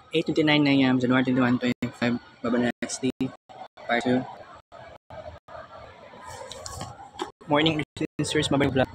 8:29 a.m. January 21, 2025. Baba next day. Part 2. Morning listeners, mabay vlog.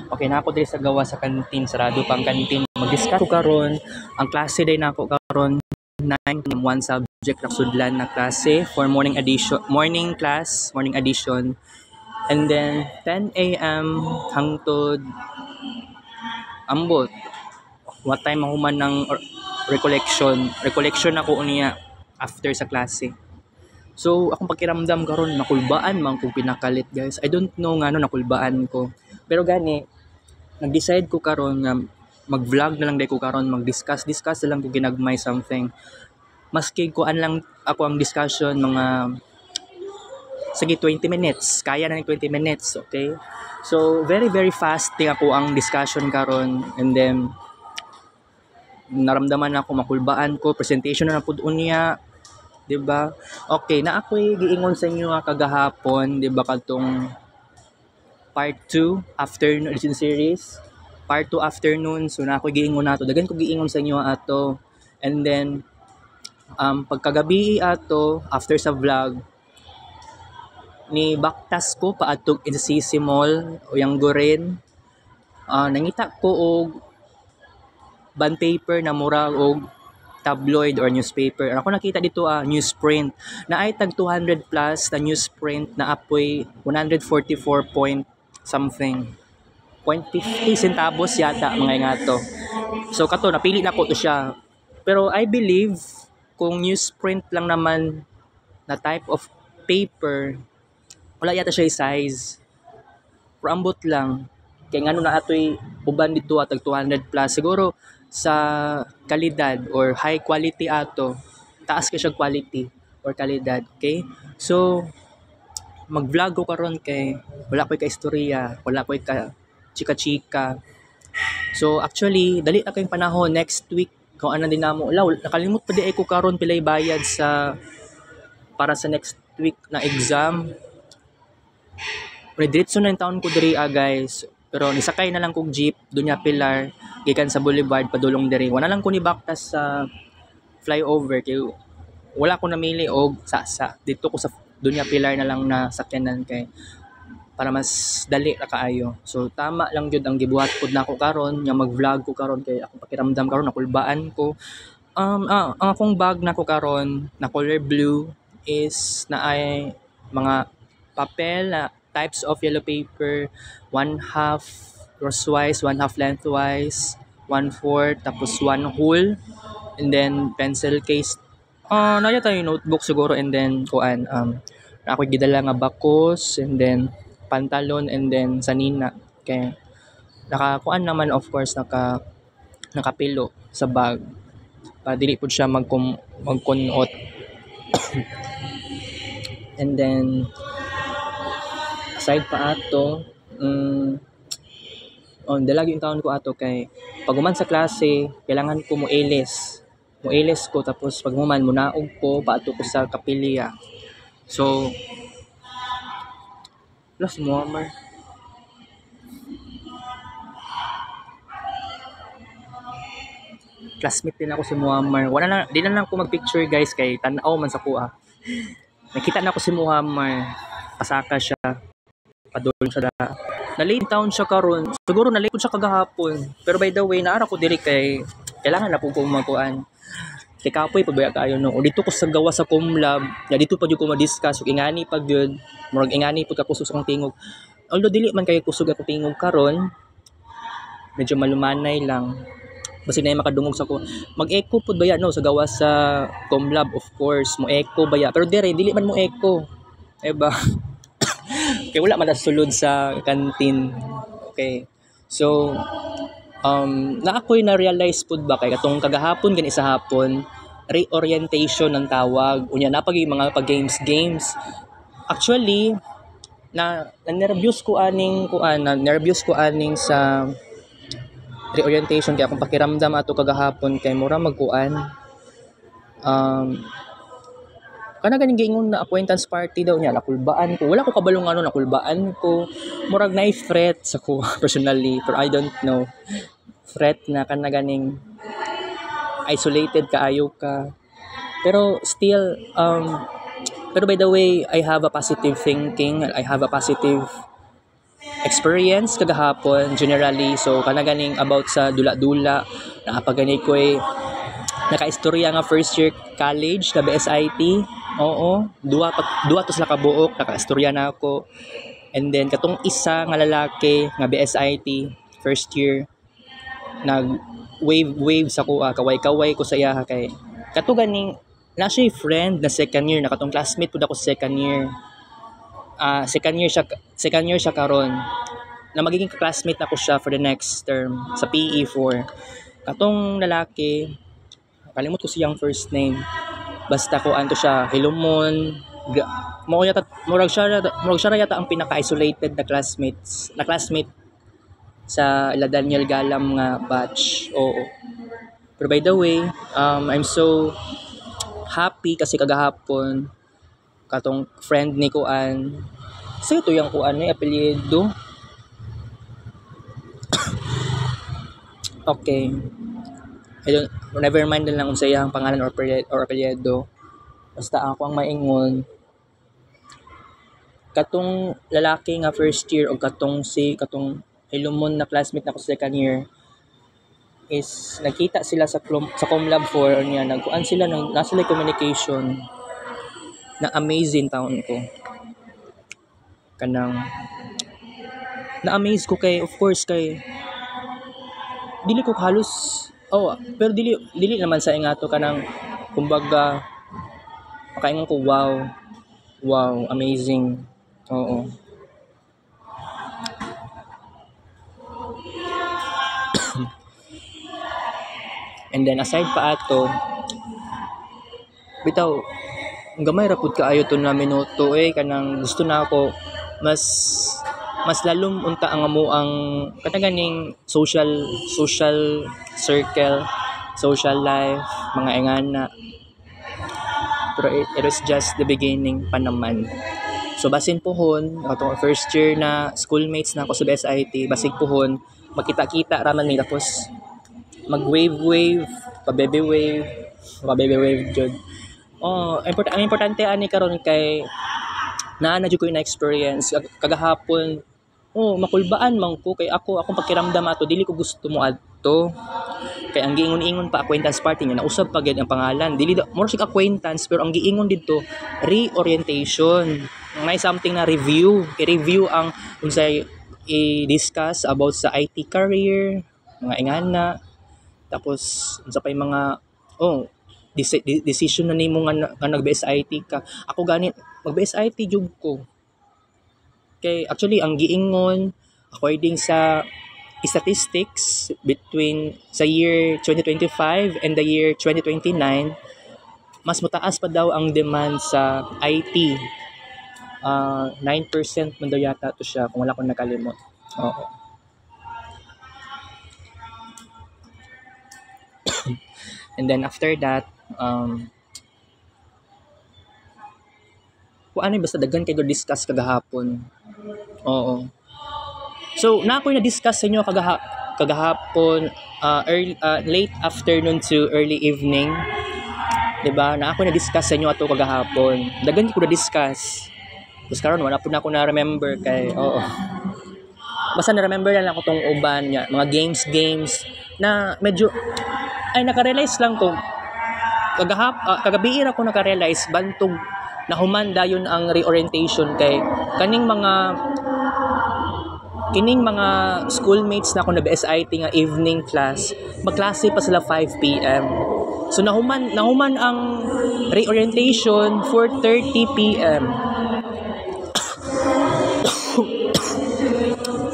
Okay, na ako diri sa gawa sa kantin, sarado pang kantin. Mag-discuss ko karon ang klase day na ako karon 9 one subject na sudlan na klase for morning class, morning edition. And then 10 a.m. hangtod ambot. What time mahuman ng recollection ako niya after sa klase. So, akong pakiramdam karon nakulbaan man kung pinakalit, guys. I don't know nga nakulbaan ko. Pero gani, nag-decide ko karon nga mag-vlog na lang day ko karon, mag-discuss na lang ko ginagmay something. Maski kuan lang ako ang discussion mga sige 20 minutes. Kaya na ng 20 minutes, okay? So, very very fast ting ako ang discussion karon, and then naramdaman ako makulbaan ko, presentation na pud unya, 'di ba? Okay, na ako'y giingon sa inyo nga kagahapon, 'di ba, kadtong part 2 afternoon edition series, part 2 afternoon. So na ako'y giingon nato, dagan ko giingon sa inyo ato. And then pagkagabi ato after sa vlog ni baktas ko paadtog NCC Mall o yang Goren. Nangita ko og bond paper na mura og tabloid or newspaper. Ako nakita dito newsprint na ay tag 200 plus na newsprint na apoy 144 point something 0.50 centavos yata mga ngato. So kato napili na ko to siya. Pero I believe kung newsprint lang naman na type of paper, wala yata siya size. Pero ambot lang. Kaya nga na ato'y uban dito atag 200 plus. Siguro sa kalidad or high quality ato, taas ka siya quality or kalidad, okay? So mag-vlog ko karon kay wala ko'y ka-istorya, wala ko'y ka chika-chika. So actually dali na kayong panahon next week kung ano din namo. Nakalimot pa di ay ko karon pilay bayad sa para sa next week na exam. Diretso na yung taon ko diri guys. Pero nisakay na lang kong jeep Dunya Pilar gikan sa Boulevard padulong diri. Wala lang ko ni baktas sa flyover kay wala ko namili og sasa. Dito ko sa Dunya Pilar na lang na sakyanan kay para mas dali ra kaayo. So tama lang jud ang gibuhat pud nako karon nga mag-vlog ko karon kay akong pakiramdam karon nakulbaan ko. Ang akong bag nako karon na color blue is na ay mga papel na types of yellow paper, 1/2 crosswise, 1/2 lengthwise, 1/4 tapos 1 whole, and then pencil case. Naya tayo notebook siguro, and then kuan ako gidala nga bakos, and then pantalon, and then sanina. Okay. Nakakuan naman of course nakapilo sa bag. Para dili pud siya magkunot. And then aside pa ato, dalagi yung taon ko ato kay pag human sa klase kailangan ko moeles ko, tapos pag human munaog ko paato ko sa kapilya. So plus Muammar classmate din ako si Muammar. Di na lang ako magpicture guys kay tan-aw man sa kuha. Nakita na ako si Muammar, pasaka siya, padulong siya na late town siya karon. Siguro na late siya kagahapon. Pero by the way, naara ko diri kay kailangan na po ko magkuan. Kay kapoy pabaya kayo no. O dito ko sa gawa sa Comlab, ya dito pa jud ko ma-discuss ug ingani pag gyud. Murag ingani pud ka kusog akong tingog. Although dili man kay kusog ako tingog karon, medyo malumanay lang. Basta na makadungog sa ko. Mag-echo pud baya no sa gawa sa Comlab, of course, mo echo baya. Pero dili man mo echo. Diba? Kaya wala man sulod sa kantin. Okay. So, na ako'y na-realize pud ba kay katong kagahapon gani sa hapon, reorientation ng tawag. Unya na pag mga games. Actually, nervous ko aning sa reorientation kaya akong pakiramdam ato kagahapon kay mura magkuan. Kana ganing giingon na acquaintance party daw niya, nakulbaan ko. Wala ko kabalong nakulbaan ko. Murag na threat sa ko personally, pero I don't know. Threat na kana ganing isolated kaayo ka. Pero still, pero by the way, I have a positive thinking, I have a positive experience kagahapon generally. So kanaganing about sa dula-dula, nakapagani ko nakaistorya nga first year college na BSIT. Oo, duwa to sila kabuok, nakaistorya na ako. And then katong isa nga lalaki nga BSIT first year nag wave sa ko, kaway-kaway ko sa iya kay kato ganing na siya friend na second year, na katong classmate pud ako second year. Second year siya karon. Na magiging classmate na ko siya for the next term sa PE4. Katong lalaki, kalimot ko siyang first name. Basta ko anto siya, Hilumon. Murag siya yata ang pinaka-isolated na classmate sa ila Daniel Galam nga batch. Oo. Pero by the way, I'm so happy kasi kagahapon katong friend ni Kuan. Sa ito yung Kuan ay apelyido. Okay. Never mind na lang kung sa iyang pangalan or apelyido. Basta ako ang maingon. Katong lalaki nga first year o katong Hilumon na classmate na ko sa second year is nakita sila sa Comlab 4 niya, nagkuan sila nasa communication na amazing taon ko. Kanang na-amaze ko kay, of course, kay dili ko halos pero dili naman sa ingato kanang kumbaga makaingon ko wow amazing. Oo. And then aside pa ato, bitaw gamay ra pud kaayo to na minuto kanang gusto na ako mas lalom unta ang amo ang kataganing social circle, social life, mga ingana. Pero it was just the beginning pa naman. So basin pohon, katong first year na schoolmates na ako sa BSIT, basig pohon, magkita-kita raman mi tapos mag-wave, pa-baby wave jud. Ang importante ani karon kay naa na jud ko na experience kagahapon. Makulbaan man ko kay akong pakiramdam ato dili ko gusto mo adto. Kay ang giingon-ingon pa acquaintance party niya nausab pa gyud ang pangalan. Dili more sig acquaintance pero ang giingon didto reorientation. May something na review ang unsay i-discuss about sa IT career, mga ingana. Tapos unsa pay mga decision na nimo nga nag-BSIT ka. Ako ganit mag-BSIT jud ko. Kay actually ang giingon according sa statistics between sa year 2025 and the year 2029, mas mataas pa daw ang demand sa IT. 9% man daw yata to siya kung wala akong nakalimot. Oo. And then after that, kung ano basta daghan kayo discuss kagahapon. Oo. So, na ako na-discuss sa inyo kagahapon, late afternoon to early evening. 'Di ba? Na ako na-discuss sa inyo ato kagahapon. Daghan ko na-discuss. Tapos karon wala po na ako na-remember kay basta na-remember lang ako tong uban niya, mga games na medyo naka-realize lang ko kagabi ako naka-realize bantog nahuman dayon ang reorientation kay kining mga schoolmates na ako na BSIT nga evening class, magklase pa sila 5 PM. So nahuman ang reorientation 4:30 PM.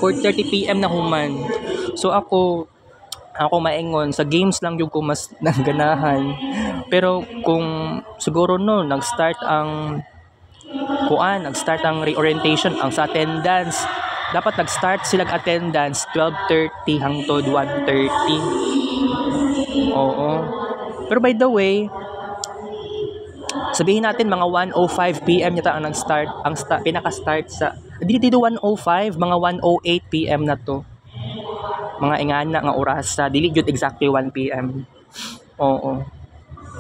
4:30 PM na human. So ako maingon sa games lang yung ko mas naganahan. Pero kung siguro nag-start ang reorientation ang sa attendance, dapat nag-start sila attendance 12:30 hangtod 1:30. Oo. Pero by the way, sabihin natin mga 1:05 PM yata ang nag-start, pinaka-start sa dito 1:05, mga 1:08 PM na to. Mga ingana nga oras sa dili jud exactly 1 PM. Oo.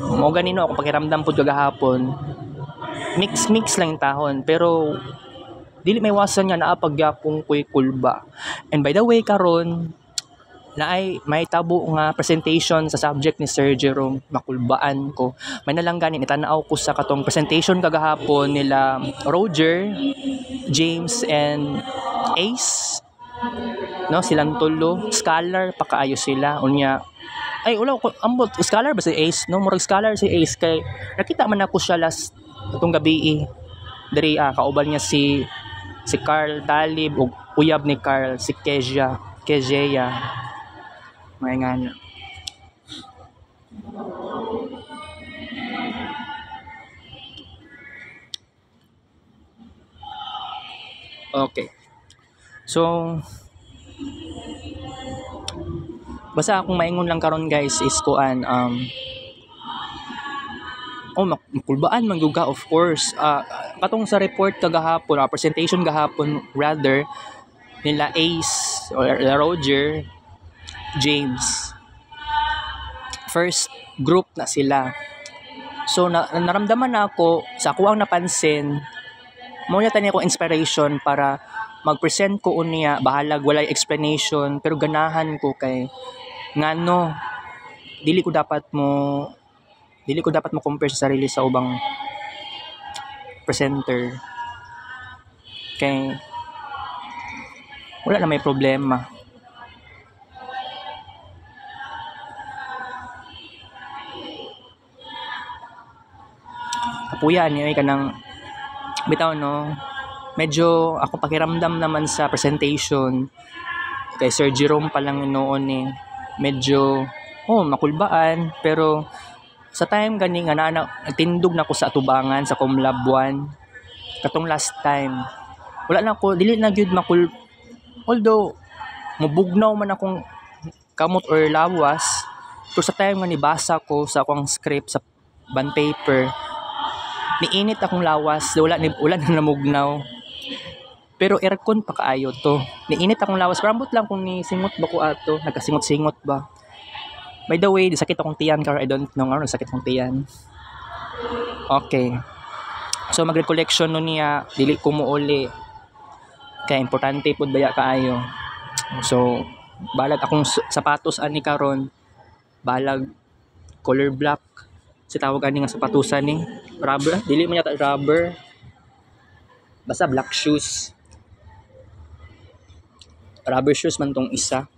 Mo ganino ako pakiramdam pud kagahapon. Mix lang yung tahon pero dili may iwasan nga naa pagyapong ko'y kulba. And by the way karon naay may tabo nga presentation sa subject ni Sir Jerome, makulbaan ko. May nalangganin itanaw ko sa katong presentation kagahapon nila Roger, James and Ace. No, silang tulo, scholar pa kaayo sila. Unya ay wala ko ambot scholar ba si Ace, no? Murag scholar si Ace kay nakita man ako siya last itong gabi diri kauban niya si Carl Talib ug uyab ni Carl si Kejeya may ngana. Okay. So basta akong maingon lang karon guys is kuan makulbaan man gyud ka of course. Katong sa report kagahapon, presentation gahapon rather nila Ace or Roger, James. First group na sila. So naramdaman na ako sa ako ang napansin mo na tani ko inspiration para mag-present ko unya bahalag walay explanation pero ganahan ko kay ngano dili ko dapat mo compare sa sarili sa ubang presenter kay wala na may problema. Kapuya niya kanang bitaw no, medyo ako pakiramdam naman sa presentation kay Sir Jerome pa lang noon medyo makulbaan pero sa time gani nga nagtindog na ko sa atubangan sa Comlab 1 katong last time wala na ko dili na gyud although mubugnaw man akong kamot or lawas pero sa time nga nibasa ko sa akong script sa bond paper niinit akong lawas wala na namugnaw pero aircon pa kaayo to niinit akong lawas pero ambot lang kung ni singot ba ko ato nagkasingot-singot ba. By the way, sakit akong tiyan kaya I don't know nga sakit akong tiyan. Okay. So mag-recollection nun niya dili ko muuli kaya importante pud baya kaayo. So balag akong sapatos ani karon balag color black si tawag ani nga sapatusan ni rubber dili man yata rubber basta black shoes rubber shoes man tong isa.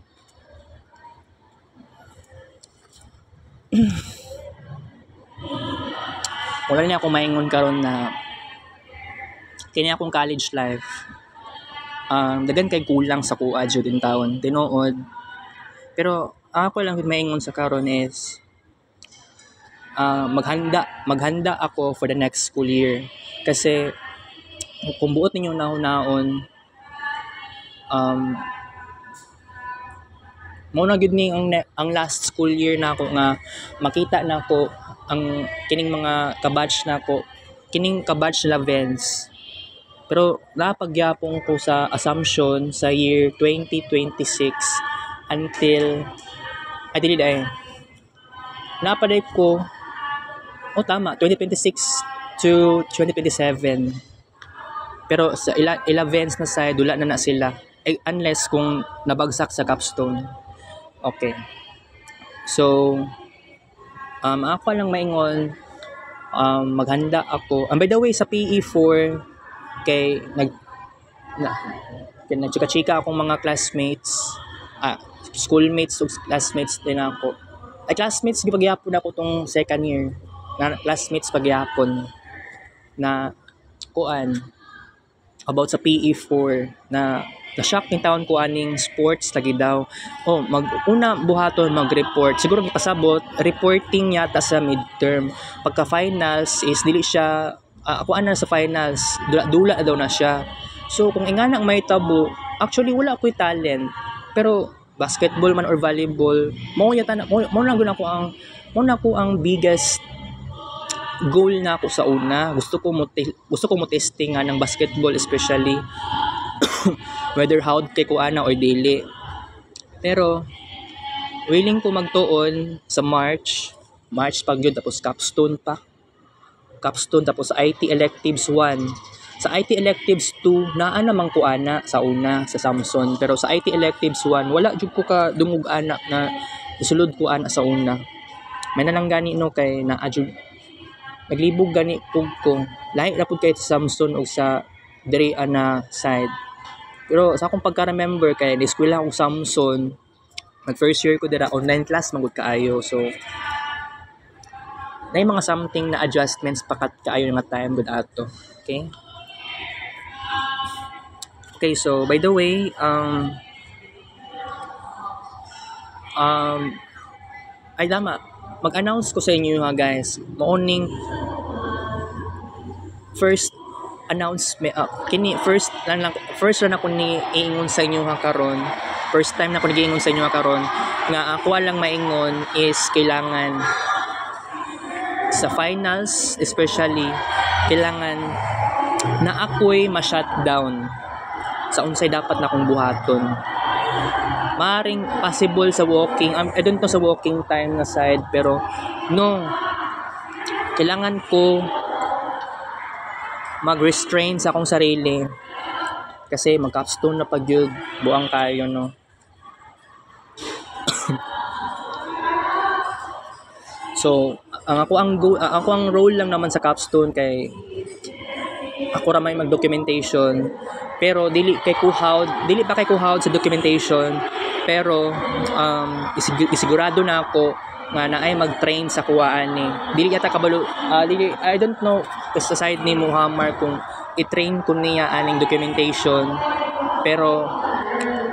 Wala niya ako maingon karon na kini akong college life dagan kay kulang sa kuha jud in taon tinuod pero ako lang maingon sa karon is maghanda ako for the next school year kasi kung buot ninyo naon mo na gid ni ang last school year na ako nga makita na ako ang kining mga kabatch na ako kining kabatch nila Vance pero napagyapon ko sa assumption sa year 2026 until dili napaday ko tama 2026 to 2027 pero sa ila Vance na side dula na sila unless kung nabagsak sa capstone. Okay. So, ako lang maingon, maghanda ako. By the way, sa PE4, kay nagchika-chika akong mga classmates, schoolmates o classmates din ako. Classmates, pagyapon ako tong second year. Classmates pagyapon na kuan about sa PE4 na na-shock yung taon ko aning sports lagi daw. Una buhaton mag-report. Siguro gipasabot reporting yata sa midterm. Pagka finals is dili siya ako sa finals. Dula daw na siya. So kung ingana may tabo, actually wala ko'y talent. Pero basketball man or volleyball, mo na ko ang biggest goal na ako sa una. Gusto ko mo testing ng basketball especially. Whether how kay ko ana or dili. Pero willing ko magtuon sa March March pag yun, tapos capstone pa. Capstone, tapos IT electives 1. Sa IT electives 2, naa naman ko ana sa una sa Samson, pero sa IT electives 1 wala jud ko ka dungog ana na isulod ko ana sa una. May nalang gani no kay naa jud naglibog gani pug ko. Lahi ra pud kay sa Samson o sa diri ana side. Pero sa akong pagka-remember kay ni-eskwela akong Samson, nag first year ko dira online class magud kaayo. So na mga something na adjustments pakat kaayo nga time gud ato. Okay? Okay, so by the way, ay tama, mag-announce ko sa inyo ha guys, morning first announcement, first na ako ni iingon sa inyo ha karon, first time na ako nag-iingon sa inyo ha karon, nga ako lang maingon is kailangan sa finals, especially kailangan na ako'y ma-shutdown sa unsay dapat na akong buhaton. Maring possible sa walking, I don't know sa walking time na side, pero no, kailangan ko mag-restrain sa akong sarili kasi mag-capstone na pag yun, buang kayo no. So ako ang role lang naman sa capstone kay ako ra may mag-documentation, pero dili pa kay kuhaw sa documentation, pero isigurado na ako nga naay mag-train sa kuwaan ni. Dili yata kabalo, I don't know sa side ni Muhammad kung i-train ko niya aning documentation, pero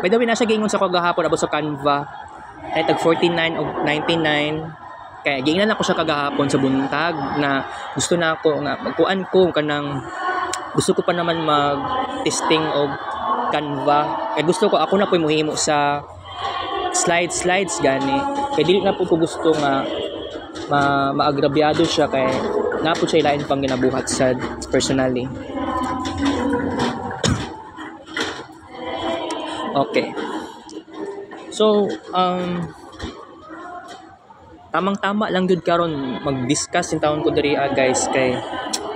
by the way na siya giingon sa kagahapon about sa Canva ay tag 49 o 99. Kaya giingnan ako siya kagahapon sa buntag na gusto na ako nga magkuan ko kanang gusto ko pa naman mag-testing og Canva. Kaya gusto ko ako na po muhimo sa slides gani. Kaya dili na po ko gusto nga maagrabyado siya kay na po siya ilain pang ginabuhat sa personally. Okay. So, tamang-tama lang gud karon mag-discuss in taon ko diri guys kay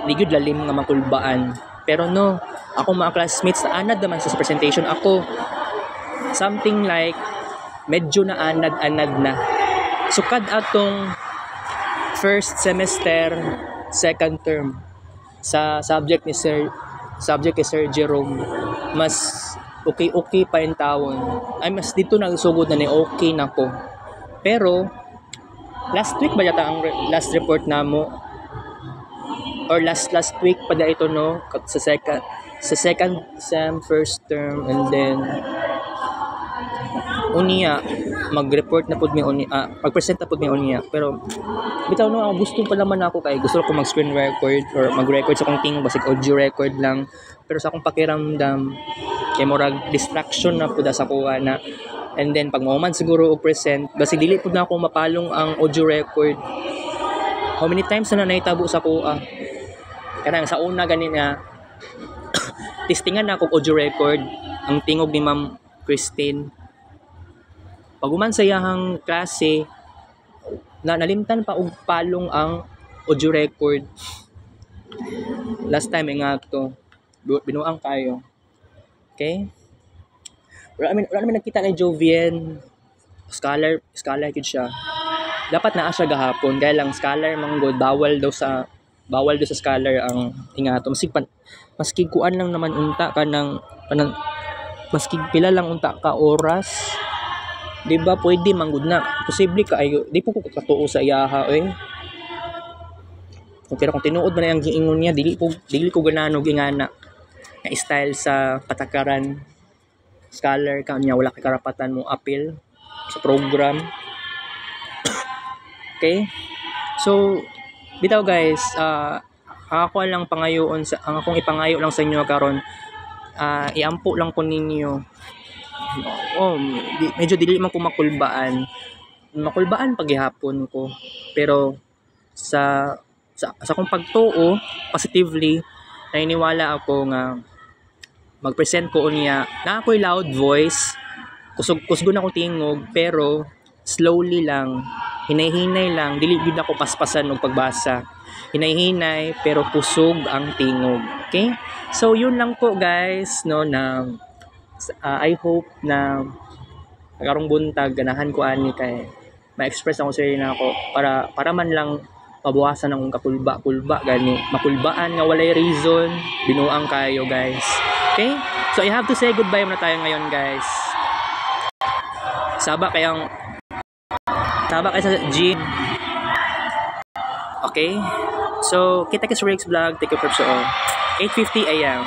di gud lalim nga makulbaan. Pero no, ako mga classmates anad naman sa presentation ako. Something like medyo na anad na. Sukad atong first semester, second term sa subject ni Sir Jerome, mas okay pa yung taon. Ay mas dito nagsugod na ni okay na ko. Pero last week ba yata ang last report namo? Or last week pa da ito no sa second sem first term, and then unya mag-report na pud mi unya mag-present na pud mi unya. Pero bitaw no ako gusto pa naman ako kay gusto ko mag-screen record or mag-record sa akong tingog basig audio record lang, pero sa akong pakiramdam kay murag distraction na pud sa kuha na. And then pag mauman siguro og present basig dili pud na ako mapalong ang audio record. How many times na naitabo sa kuha kanang sa una gani na testingan na ako audio record ang tingog ni Ma'am Christine. Pag uman sa iyahang klase na nalimtan pa og palong ang audio record. Last time nga to binuang kayo. Okay? Wala namin nakita kay Jovian. Scholar gid siya. Dapat naa siya gahapon kaya lang scholar manggod bawal daw sa scholar ang ingato. Maski kuan lang naman unta kanang maski pila lang unta ka oras. Di ba pwede manggod na. Posible ka ayo. Di po ko katuo sa iyaha Pero kung tinuod man ang giingon niya, dili ko ganano gingana nga style sa patakaran. Scholar ka niya wala kay karapatan mo appeal sa program. Okay? So bitaw guys, ako lang pangayoon ang akong ipangayo lang sa inyo karon, iampo lang ko ninyo. Medyo dili man ko makulbaan paghihapon ko, pero sa akong pagtuo positively naniniwala ako nga mag-present ko unya na ako'y loud voice, kusog na ko tingog, pero slowly lang Hinay-hinay lang, dili gyud ako paspasan og pagbasa. Hinay-hinay pero kusog ang tingog. Okay? So yun lang po guys no na I hope na karong buntag ganahan ko ani kay ma-express ako sa na ako para man lang mabawasan ang kakulba-kulba gani makulbaan nga walay reason binuang kayo guys. Okay? So I have to say goodbye muna tayo ngayon guys. Saba kayo sa gym. Okay? So kita kay sa Rex Vlog, take care for 8:50 AM.